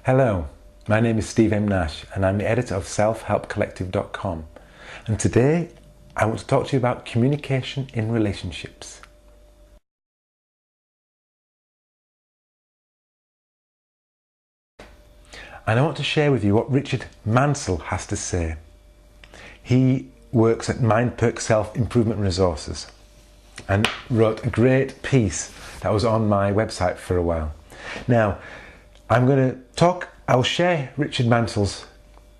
Hello, my name is Steve M. Nash and I'm the editor of selfhelpcollective.com, and today I want to talk to you about communication in relationships. And I want to share with you what Richard Mansell has to say. He works at MindPerk Self-Improvement Resources and wrote a great piece that was on my website for a while. Now, I'll share Richard Mansell's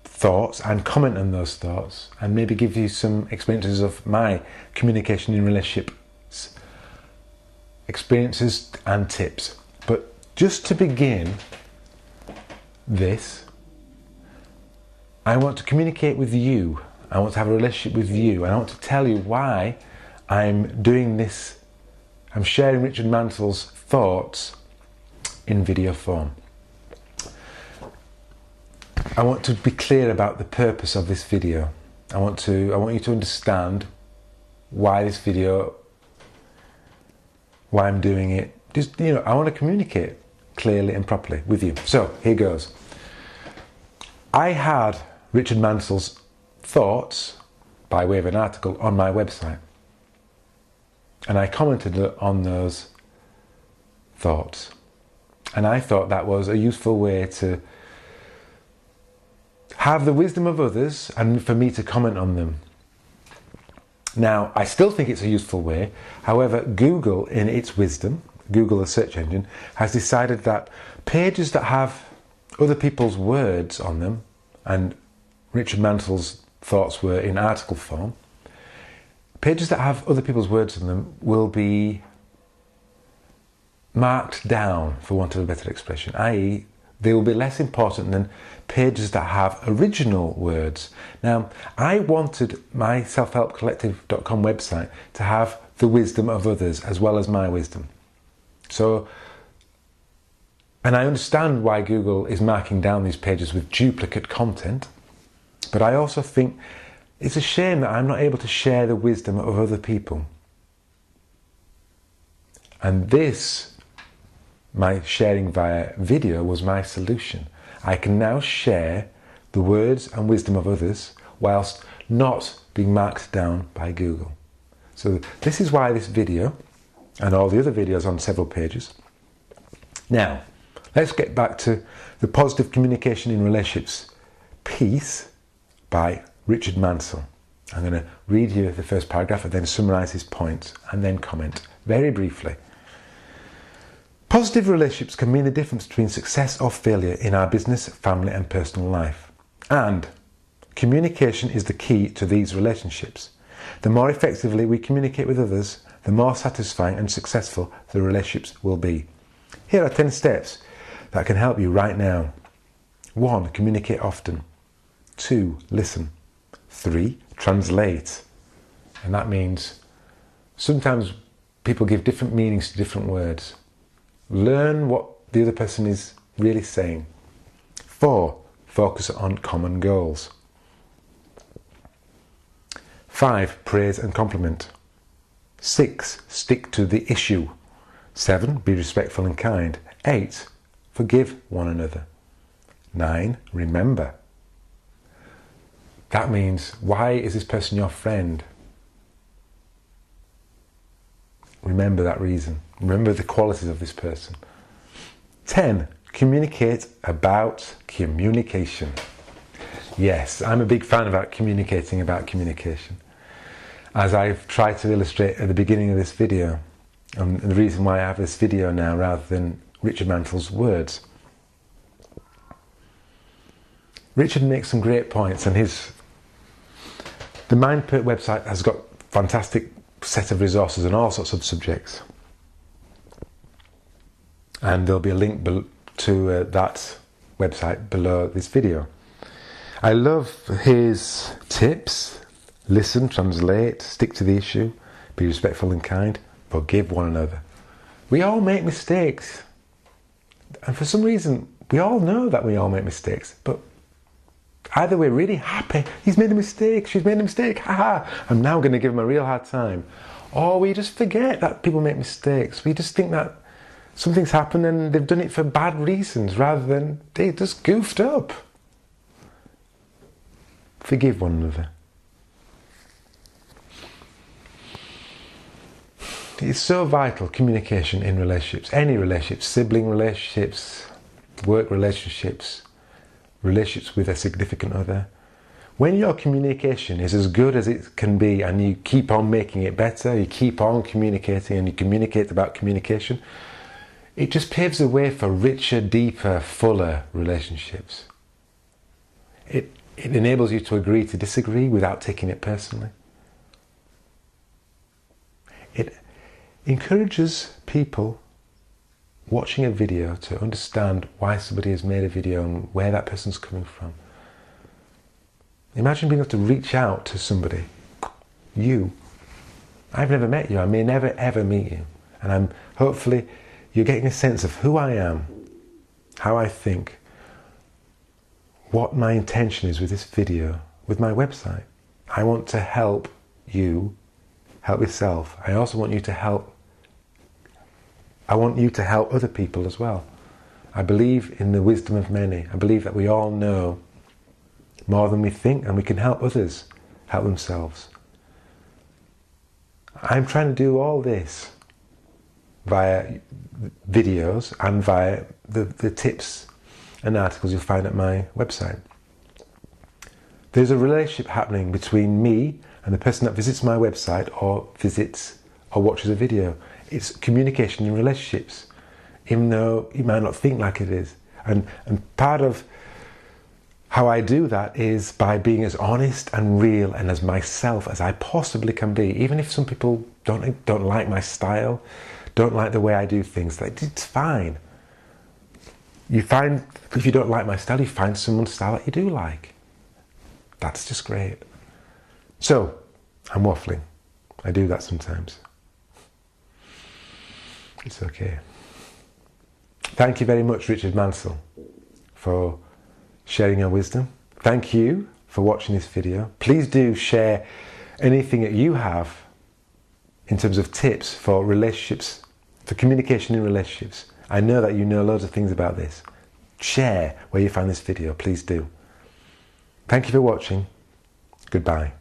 thoughts and comment on those thoughts and maybe give you some experiences of my communication in relationships, experiences and tips. But just to begin this, I want to communicate with you. I want to have a relationship with you, and I want to tell you why I'm doing this. I'm sharing Richard Mansell's thoughts in video form. I want to be clear about the purpose of this video. I want you to understand why this video, why I'm doing it. I want to communicate clearly and properly with you. So here goes. I had Richard Mansell's thoughts by way of an article on my website, and I commented on those thoughts, and I thought that was a useful way to have the wisdom of others and for me to comment on them. Now, I still think it's a useful way. However, Google, in its wisdom, Google the search engine, has decided that pages that have other people's words on them, and Richard Mansell's thoughts were in article form, pages that have other people's words on them will be marked down, for want of a better expression, i.e. they will be less important than pages that have original words. Now, I wanted my selfhelpcollective.com website to have the wisdom of others as well as my wisdom. And I understand why Google is marking down these pages with duplicate content, but I also think it's a shame that I'm not able to share the wisdom of other people. And this, my sharing via video, was my solution. I can now share the words and wisdom of others whilst not being marked down by Google. So this is why this video and all the other videos on several pages. Now, let's get back to the positive communication in relationships piece by Richard Mansell. I'm going to read you the first paragraph and then summarise his points and then comment very briefly. Positive relationships can mean the difference between success or failure in our business, family and personal life. And communication is the key to these relationships. The more effectively we communicate with others, the more satisfying and successful the relationships will be. Here are 10 steps that can help you right now. 1. Communicate often. 2. Listen. 3. Translate. And that means sometimes people give different meanings to different words. Learn what the other person is really saying. 4. Focus on common goals. 5. Praise and compliment. 6. Stick to the issue. 7. Be respectful and kind. 8. Forgive one another. 9. Remember. That means, why is this person your friend? Remember that reason. Remember the qualities of this person. 10. Communicate about communication. Yes, I'm a big fan about communicating about communication, as I've tried to illustrate at the beginning of this video, and the reason why I have this video now rather than Richard Mansell's words. Richard makes some great points, and the MindPerk website has got fantastic set of resources on all sorts of subjects, and there'll be a link to that website below this video. I love his tips: listen, translate, stick to the issue, be respectful and kind, forgive one another. We all make mistakes, and for some reason we all know that we all make mistakes, but either we're really happy, he's made a mistake, she's made a mistake, haha, I'm now going to give him a real hard time. Or we just forget that people make mistakes. We just think that something's happened and they've done it for bad reasons rather than they just goofed up. Forgive one another. It's so vital, communication in relationships, any relationships, sibling relationships, work relationships, relationships with a significant other. When your communication is as good as it can be and you keep on making it better, you keep on communicating and you communicate about communication, it just paves the way for richer, deeper, fuller relationships. It enables you to agree to disagree without taking it personally. It encourages people watching a video to understand why somebody has made a video and where that person's coming from. Imagine being able to reach out to somebody. You. I've never met you. I may never ever meet you. And hopefully you're getting a sense of who I am, how I think, what my intention is with this video, with my website. I want to help you help yourself. I also want you to help other people as well. I believe in the wisdom of many. I believe that we all know more than we think, and we can help others help themselves. I'm trying to do all this via videos and via the tips and articles you'll find at my website. There's a relationship happening between me and the person that visits my website or watches a video. It's communication in relationships, even though you might not think like it is. And part of how I do that is by being as honest and real and as myself as I possibly can be. Even if some people don't like my style, don't like the way I do things, it's fine. If you don't like my style, you find someone's style that you do like. That's just great. So, I'm waffling. I do that sometimes. It's okay. Thank you very much, Richard Mansell, for sharing your wisdom. Thank you for watching this video. Please do share anything that you have in terms of tips for relationships, for communication in relationships. I know that you know loads of things about this. Share where you found this video, please do. Thank you for watching. Goodbye.